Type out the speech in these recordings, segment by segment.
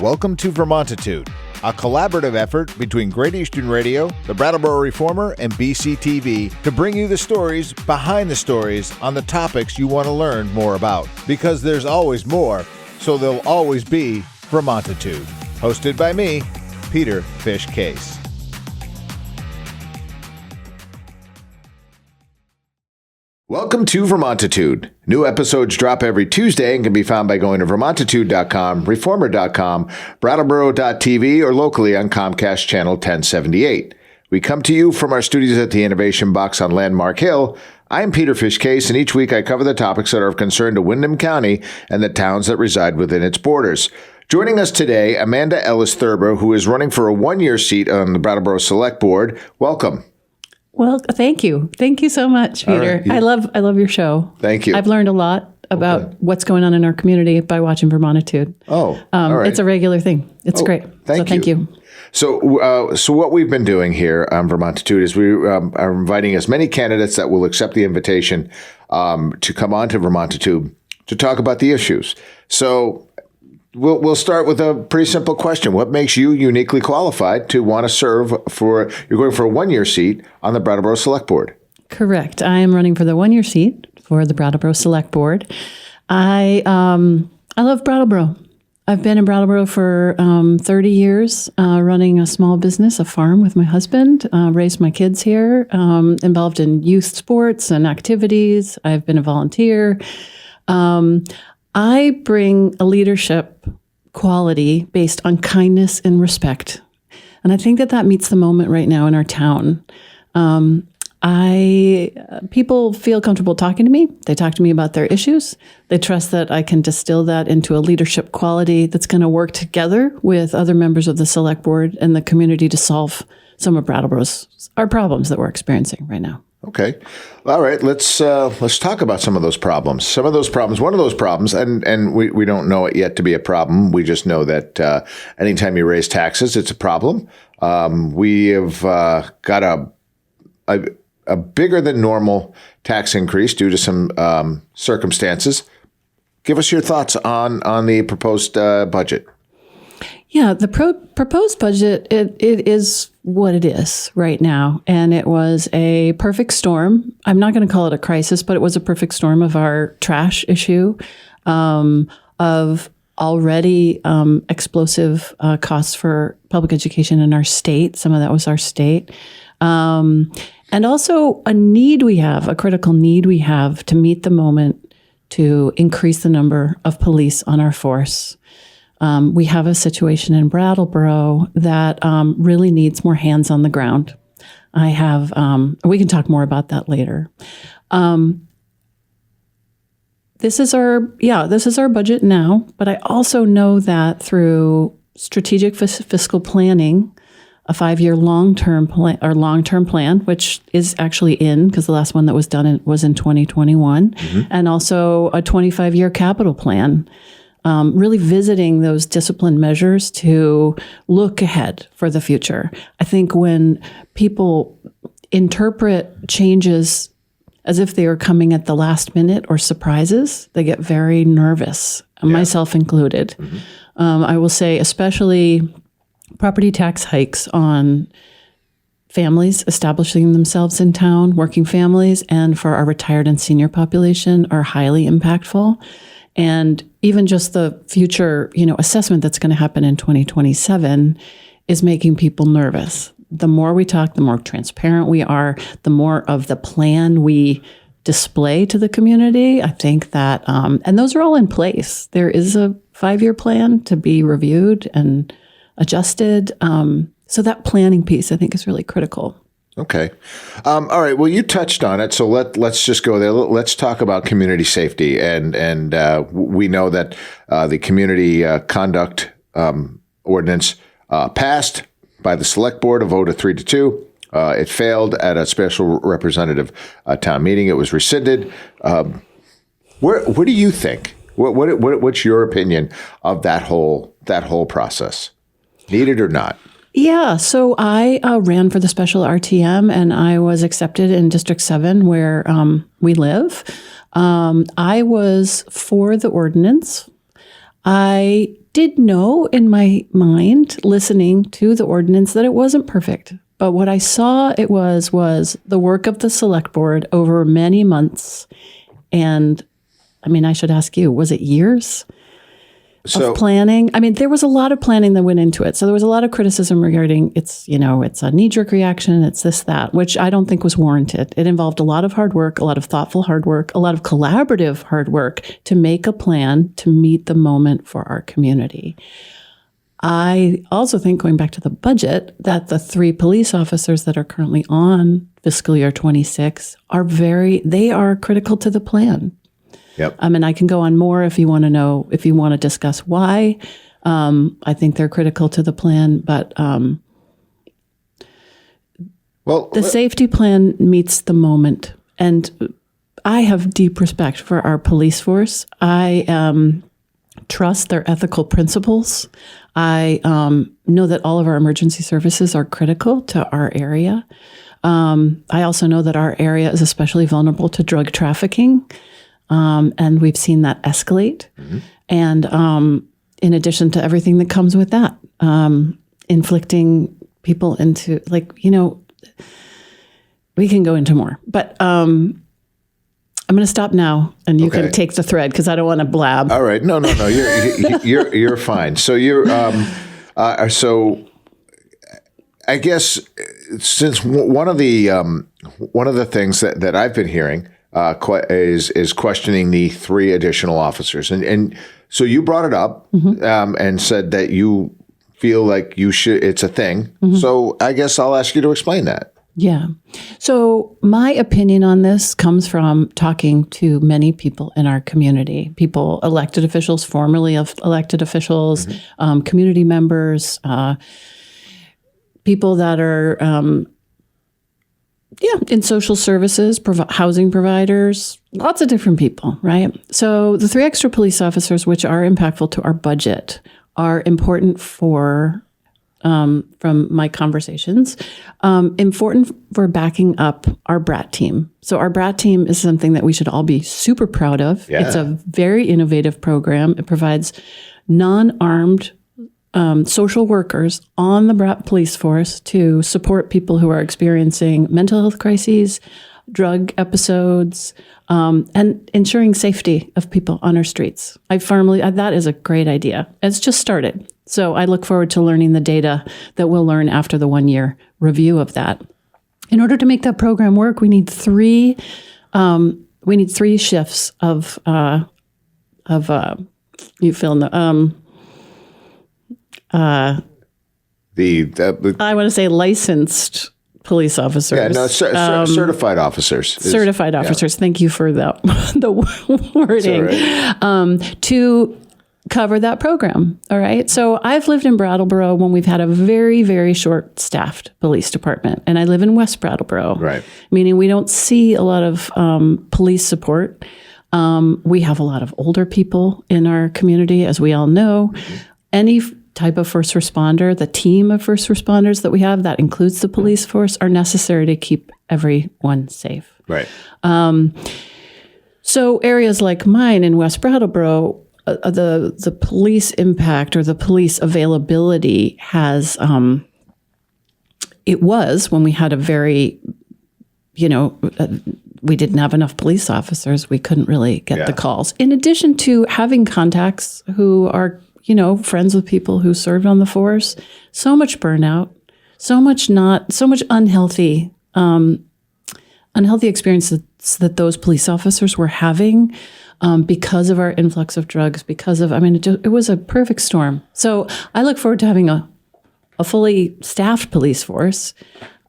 Welcome to Vermontitude, a collaborative effort between Great Eastern Radio, the Brattleboro Reformer, and BCTV to bring you the stories behind the stories on the topics you want to learn more about. Because there's always more, so there'll always be Vermontitude. Hosted by me, Peter Fish Case. Welcome to Vermontitude. New episodes drop every Tuesday and can be found by going to vermontitude.com, reformer.com, brattleboro.tv, or locally on Comcast Channel 1078. We come to you from our studios at the Innovation Box on Landmark Hill. I'm Peter Fish Case, and each week I cover the topics that are of concern to Windham County and the towns that reside within its borders. Joining us today, Amanda Ellis-Thurber, who is running for a one-year seat on the Brattleboro Select Board. Welcome. Well, thank you. Thank you so much, Peter. Right. I love your show. Thank you. I've learned a lot about what's going on in our community by watching Vermontitude. All right. It's a regular thing. It's great. Thank you. So what we've been doing here on Vermontitude is we are inviting as many candidates that will accept the invitation to come on to Vermontitude to talk about the issues. So we'll start with a pretty simple question. What makes you uniquely qualified to want to serve you're going for a one-year seat on the Brattleboro Select Board? Correct. I am running for the one-year seat for the Brattleboro Select Board. I love Brattleboro. I've been in Brattleboro for 30 years, running a small business, a farm with my husband, raised my kids here, involved in youth sports and activities. I've been a volunteer. I bring a leadership quality based on kindness and respect. And I think that meets the moment right now in our town. People feel comfortable talking to me. They talk to me about their issues. They trust that I can distill that into a leadership quality that's going to work together with other members of the Select Board and the community to solve some of our problems that we're experiencing right now. Okay. All right. Let's talk about some of those problems. One of those problems, and we don't know it yet to be a problem. We just know that anytime you raise taxes, it's a problem. We have got a bigger than normal tax increase due to some circumstances. Give us your thoughts on the proposed budget. Yeah, the proposed budget, it is what it is right now. And it was a perfect storm. I'm not going to call it a crisis, but it was a perfect storm of our trash issue, of already explosive costs for public education in our state. Some of that was our state. And also a critical need we have to meet the moment to increase the number of police on our force. We have a situation in Brattleboro that really needs more hands on the ground. We can talk more about that later. This is our budget now, but I also know that through strategic fiscal planning, a 5-year long-term plan, which is actually because the last one that was done was in 2021, and also a 25-year capital plan. Really visiting those discipline measures to look ahead for the future. I think when people interpret changes as if they are coming at the last minute or surprises, they get very nervous, myself included. I will say especially property tax hikes on families establishing themselves in town, working families, and for our retired and senior population are highly impactful. And even just the future, assessment that's going to happen in 2027 is making people nervous. The more we talk, the more transparent we are, the more of the plan we display to the community. I think that, and those are all in place. There is a 5-year plan to be reviewed and adjusted. So that planning piece, I think, is really critical. Okay. All right. Well, you touched on it, so let's just go there. Let's talk about community safety, and we know that the community conduct ordinance passed by the Select Board, a vote of 3-2. It failed at a special representative town meeting. It was rescinded. What do you think? What's your opinion of that whole process? Needed or not? Yeah, so I ran for the special RTM, and I was accepted in District 7 where we live. I was for the ordinance. I did know in my mind, listening to the ordinance, that it wasn't perfect. But what I saw it was the work of the select board over many months. And I mean, I should ask you, was it years of planning? I mean, there was a lot of planning that went into it. So there was a lot of criticism regarding it's a knee-jerk reaction, it's this, that, which I don't think was warranted. It involved a lot of hard work, a lot of thoughtful hard work, a lot of collaborative hard work to make a plan to meet the moment for our community. I also think, going back to the budget, that the 3 police officers that are currently on fiscal year 26 they are critical to the plan. Yep. I mean, I can go on more if you want to discuss why. I think they're critical to the plan, but the safety plan meets the moment. And I have deep respect for our police force. I trust their ethical principles. I know that all of our emergency services are critical to our area. I also know that our area is especially vulnerable to drug trafficking, and we've seen that escalate. Mm-hmm. And in addition to everything that comes with that, inflicting people into, we can go into more. But I'm going to stop now, and you can take the thread because I don't want to blab. All right, no, you're fine. So so I guess since one of the things that I've been hearing is questioning the 3 additional officers, and so you brought it up and said that you feel like it's a thing. Mm-hmm. So I guess I'll ask you to explain that. Yeah. So my opinion on this comes from talking to many people in our community, people, elected officials, formerly elected officials, community members, people that are, in social services, housing providers, lots of different people, right? So the 3 extra police officers, which are impactful to our budget, are important from my conversations, important for backing up our BRAT team. So our BRAT team is something that we should all be super proud of. Yeah. It's a very innovative program. It provides non-armed social workers on the BRAT police force to support people who are experiencing mental health crises, drug episodes, and ensuring safety of people on our streets. That is a great idea. It's just started. So I look forward to learning the data that we'll learn after the 1-year review of that. In order to make that program work, we need 3 shifts of you fill in the I want to say licensed police officers. Yeah, no, certified officers. Certified officers. Yeah. Thank you for the wording. Right. To cover that program. All right. So I've lived in Brattleboro when we've had a very, very short-staffed police department, and I live in West Brattleboro. Right. Meaning we don't see a lot of police support. We have a lot of older people in our community, as we all know. Mm-hmm. Any type of first responder, the team of first responders that we have, that includes the police force, are necessary to keep everyone safe. Right. So areas like mine in West Brattleboro, the police impact or the police availability has, it was when we had a very, we didn't have enough police officers. We couldn't really get the calls. In addition to having contacts who are, friends with people who served on the force, so much burnout, so much unhealthy experiences that those police officers were having because of our influx of drugs, it was a perfect storm. So I look forward to having a fully staffed police force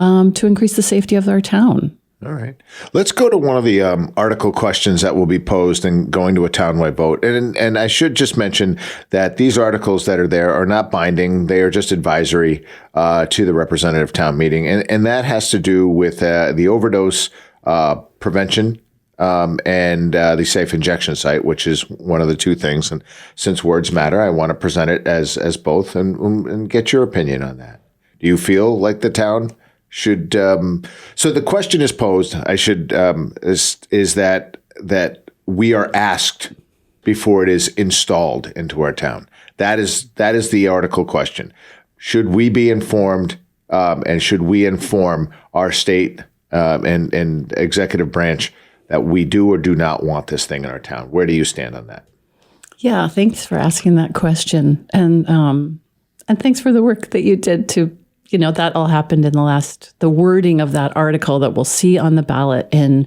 to increase the safety of our town. All right. Let's go to one of the article questions that will be posed and going to a townwide vote. And I should just mention that these articles that are there are not binding. They are just advisory to the representative town meeting. And that has to do with the overdose prevention and the safe injection site, which is one of the 2 things. And since words matter, I want to present it as both and get your opinion on that. Do you feel like the town should, so the question is posed, is that we are asked before it is installed into our town? That is the article question. Should we be informed, and should we inform our state and executive branch that we do or do not want this thing in our town? Where do you stand on that? Yeah, thanks for asking that question, and thanks for the work that you did to, that all happened in the wording of that article that we'll see on the ballot in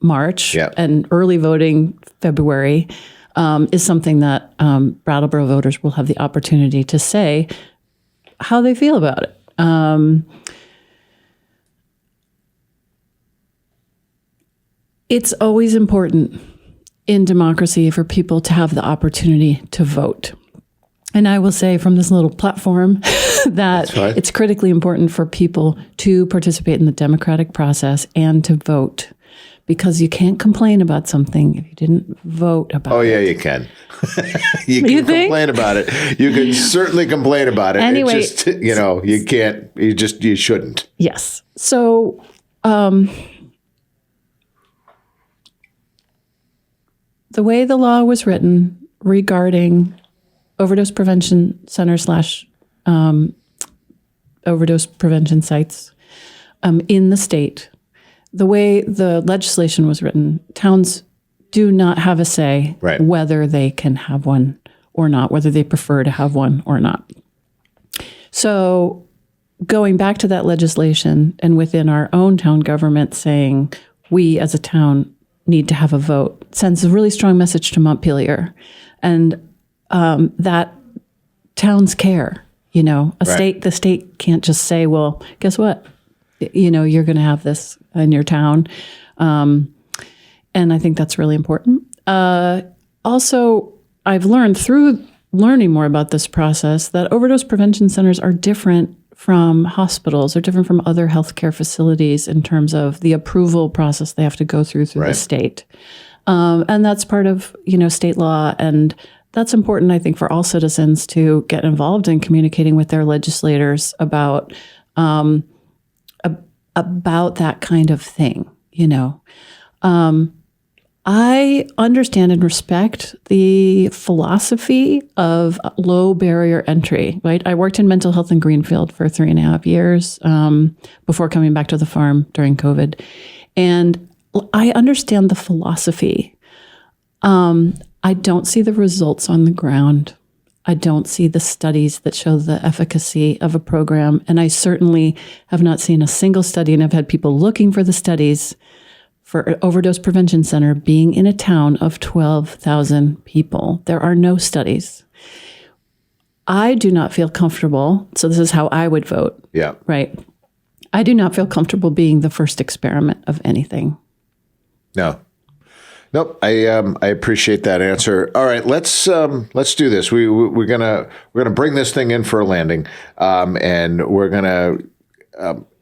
March and early voting February is something that Brattleboro voters will have the opportunity to say how they feel about it. It's always important in democracy for people to have the opportunity to vote. And I will say from this little platform that it's critically important for people to participate in the democratic process and to vote, because you can't complain about something if you didn't vote about it. Oh, yeah, you can. You can complain about it. You can certainly complain about it. Anyway, it's just, you can't, you shouldn't. Yes. So, the way the law was written regarding overdose prevention center / overdose prevention sites in the state, the way the legislation was written, towns do not have a say whether they can have one or not, whether they prefer to have one or not. So going back to that legislation and within our own town government saying we as a town need to have a vote sends a really strong message to Montpelier, and that towns care. The state can't just say, well, guess what? You're going to have this in your town. And I think that's really important. Also, I've learned through learning more about this process that overdose prevention centers are different from hospitals, or different from other healthcare facilities in terms of the approval process they have to go through the state. And that's part of, state law. And that's important, I think, for all citizens to get involved in communicating with their legislators about that kind of thing, I understand and respect the philosophy of low barrier entry, right? I worked in mental health in Greenfield for 3.5 years before coming back to the farm during COVID. And I understand the philosophy. I don't see the results on the ground. I don't see the studies that show the efficacy of a program. And I certainly have not seen a single study, and I've had people looking for the studies for an overdose prevention center being in a town of 12,000 people. There are no studies. I do not feel comfortable. So this is how I would vote. Yeah. Right. I do not feel comfortable being the first experiment of anything. No. Nope. I appreciate that answer. All right, let's do this. We're gonna bring this thing in for a landing, and we're gonna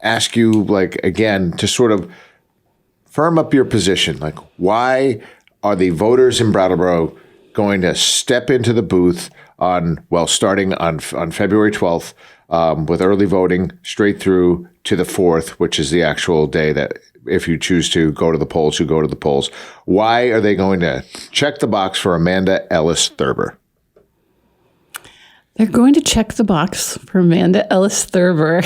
ask you again to sort of firm up your position. Why are the voters in Brattleboro going to step into the booth starting on February 12th with early voting straight through to the 4th, which is the actual day that if you choose to go to the polls, you go to the polls. Why are they going to check the box for Amanda Ellis-Thurber? They're going to check the box for Amanda Ellis-Thurber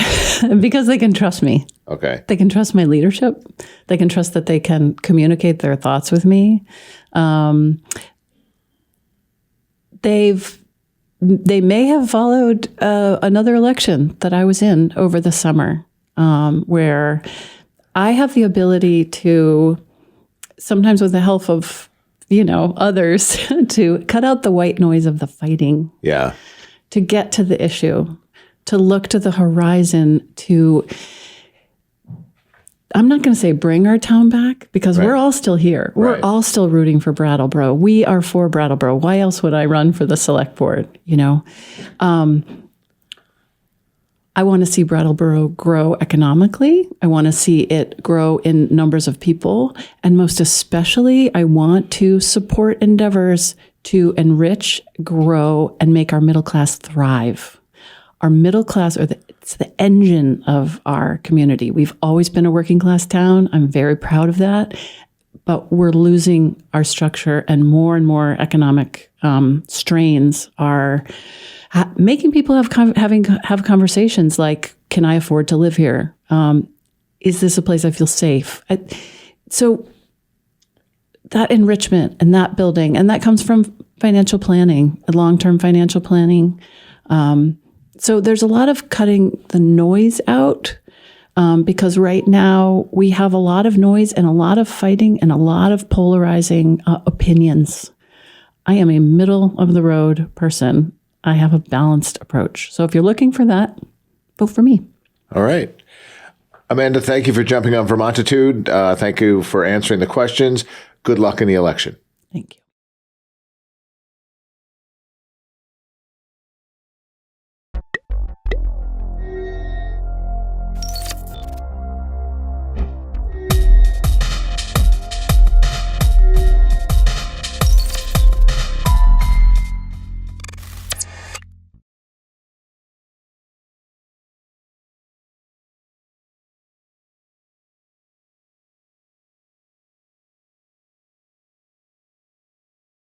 because they can trust me. Okay. They can trust my leadership. They can trust that they can communicate their thoughts with me. They may have followed another election that I was in over the summer, where I have the ability to, sometimes with the help of, others, to cut out the white noise of the fighting. Yeah. To get to the issue, to look to the horizon, I'm not going to say bring our town back, because we're all still here. We're all still rooting for Brattleboro. We are for Brattleboro. Why else would I run for the select board? I want to see Brattleboro grow economically. I want to see it grow in numbers of people. And most especially, I want to support endeavors to enrich, grow, and make our middle class thrive. Our middle class, it's the engine of our community. We've always been a working class town. I'm very proud of that. but we're losing our structure, and more economic strains are making people have conversations like, can I afford to live here? Is this a place I feel safe? So that enrichment and that building, and that comes from financial planning, long-term financial planning. So there's a lot of cutting the noise out, because right now we have a lot of noise and a lot of fighting and a lot of polarizing opinions. I am a middle-of-the-road person. I have a balanced approach. So if you're looking for that, vote for me. All right. Amanda, thank you for jumping on Vermontitude. Thank you for answering the questions. Good luck in the election. Thank you.